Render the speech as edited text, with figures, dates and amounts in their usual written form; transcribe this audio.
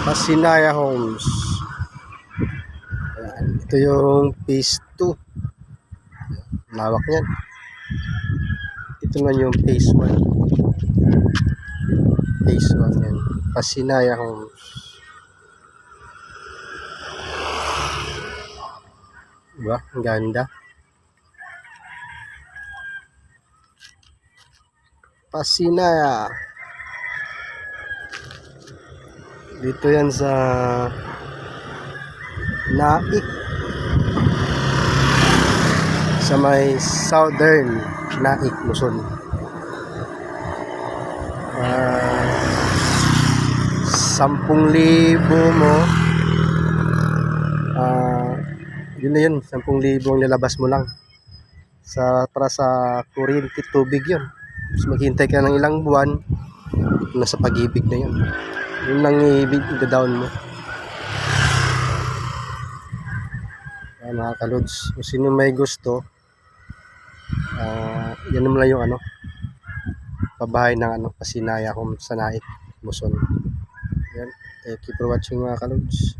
Pasinaya Homes. Ayan. Ito yung phase 2. Lawak niyan. Ito naman yung phase 1. Phase 1 yan. Pasinaya Homes. Diba? Ang ganda. Pasinaya. Dito yan sa Naik. Sa may Southern Naik, Luzon. 10,000 mo. Yun na yun. 10,000 ang nilabas mo lang. Para sa kuryente, tubig yun. Tapos maghintay ka ng ilang buwan. Nasa Pag-ibig na yun. Yun lang i-down mo. Ayan, mga kalods, kung sino may gusto, yan naman lang yung pabahay ng Pasinaya Homes sa Naik, Luzon. Ayan, thank you for watching, mga kalods.